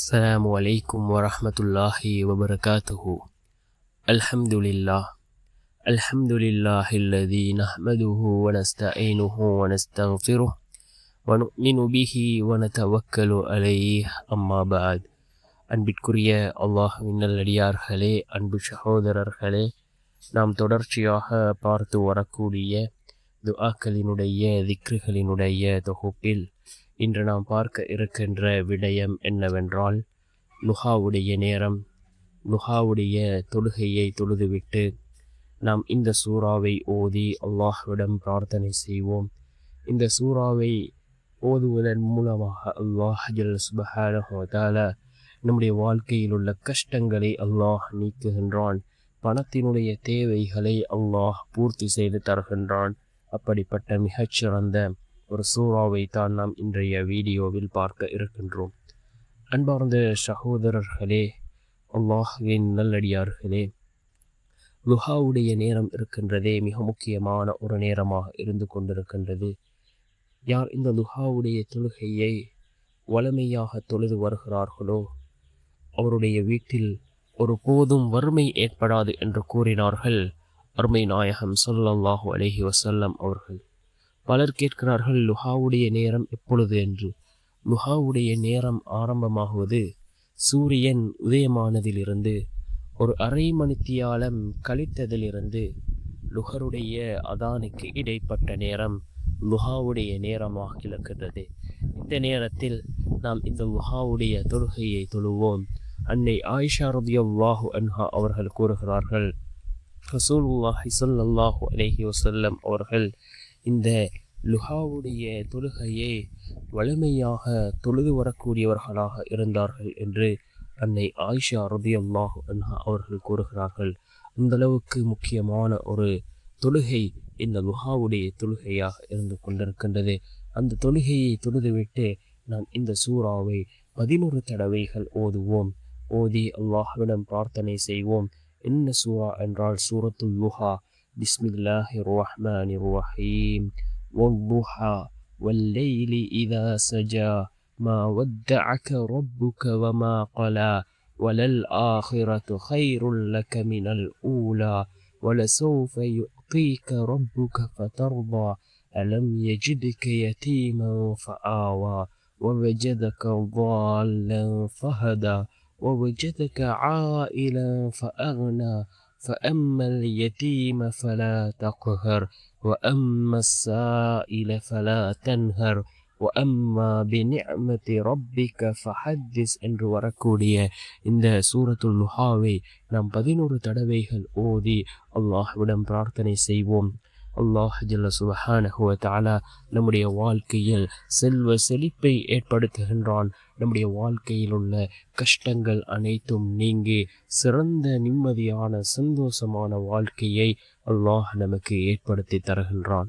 السلام عليكم ورحمة الله وبركاته. الحمد لله الحمد لله الذي نحمده ونستعينه ونستغفره ونؤمن به ونتوكل عليه. أما بعد. அன்பிற்குரிய அல்லாஹ்வின் நல்லடியார்களே, அன்பு சகோதரர்களே, நாம் தொடர்ச்சியாக பார்த்து வரக்கூடிய துஆக்களினுடைய திக்ருகளினுடைய தொகுப்பில் இன்று நாம் பார்க்க இருக்கின்ற விடயம் என்னவென்றால், லுஹாவுடைய நேரம். லுஹாவுடைய தொழுகையை தொழுதுவிட்டு நாம் இந்த சூறாவை ஓதி அல்லாஹ்விடம் பிரார்த்தனை செய்வோம். இந்த சூறாவை ஓதுவதன் மூலமாக அல்லாஹ் ஜல் சுப்ஹானஹு வ தஆலா நம்முடைய வாழ்க்கையில் உள்ள கஷ்டங்களை அல்லாஹ் நீக்குகின்றான். பணத்தினுடைய தேவைகளை அல்லாஹ் பூர்த்தி செய்து தருகின்றான். அப்படிப்பட்ட மிகச்சிறந்த ஒரு சூறாவை தான் நாம் இன்றைய வீடியோவில் பார்க்க இருக்கின்றோம். அன்பார்ந்த சகோதரர்களே, அல்லாஹ்வின் நல்லடியார்களே, லுஹாவுடைய நேரம் இருக்கின்றதே மிக முக்கியமான ஒரு நேரமாக இருந்து கொண்டிருக்கின்றது. யார் இந்த லுஹாவுடைய தொழுகையை வளமையாக தொழுது வருகிறார்களோ அவருடைய வீட்டில் ஒரு போதும் வறுமை ஏற்படாது என்று கூறினார்கள் அருமை நாயகம் ஸல்லல்லாஹு அலைஹி வஸல்லம் அவர்கள். பலர் கேட்கிறார்கள், லுஹாவுடைய நேரம் எப்பொழுது என்று. லுஹாவுடைய நேரம் ஆரம்பமாகுவது சூரியன் உதயமானதிலிருந்து ஒரு அரை மணித்தியாலம் கழித்ததிலிருந்து லுஹருடைய அதானுக்கு இடைப்பட்ட நேரம் லுஹாவுடைய நேரமாக இருக்கின்றது. இந்த நேரத்தில் நாம் இந்த லுஹாவுடைய தொழுகையை தொழுவோம். அன்னை ஆயிஷா ரலியல்லாஹு அன்ஹா அவர்கள் கூறுகிறார்கள், ரசூலுல்லாஹி ஸல்லல்லாஹு அலைஹி வஸல்லம் அவர்கள் இந்த லுஹாவுடைய தொழுகையை வலிமையாக தொழுது வரக்கூடியவர்களாக இருந்தார்கள் என்று அன்னை ஆயிஷா ரலியல்லாஹு அன்ஹா அவர்கள் கூறுகிறார்கள். அந்தளவுக்கு முக்கியமான ஒரு தொழுகை இந்த லுஹாவுடைய தொழுகையாக இருந்து கொண்டிருக்கின்றது. அந்த தொழுகையை தொழுதுவிட்டு நாம் இந்த சூறாவை 11 தடவைகள் ஓதுவோம். ஓதி அல்லாஹ்விடம் பிரார்த்தனை செய்வோம். என்ன சூரா என்றால் சூரத்துல் லுஹா. பிஸ்மில்லாஹிர் ரஹ்மானிர் ரஹீம். வல்லுஹா வல்லைலி இதா சஜா மா வத்தஅக ரப்புக வமா கலா வலல் ஆகிரத்து கைருல் லக மினல் ஊலா வலசௌஃப யுஅதீக ரப்புக ஃபதர்தா அலம் யஜிதுக யதீமன் ஃபஆவா ووجدك ضالا فهدى ووجدك عائلا فأغنى فأما اليتيم فلا تقهر وأما السائل فلا تنهر وأما بنعمة ربك فحدث என்று வரக்கூடிய இந்த சூரத்துல் லுஹாவை நாம் 11 தடவைகள் ஓதி அல்லாஹ்விடம் பிரார்த்தனை செய்வோம். அல்லாஹ் ஜல்ல சுப்ஹானஹு வ தஆலா நம்முடைய வாழ்க்கையில் செல்வ செழிப்பை ஏற்படுத்துகின்றான். நம்முடைய வாழ்க்கையில் உள்ள கஷ்டங்கள் அனைத்தும் நீங்கி சிறந்த நிம்மதியான சந்தோஷமான வாழ்க்கையை அல்லாஹ் நமக்கு ஏற்படுத்தி தருகின்றான்.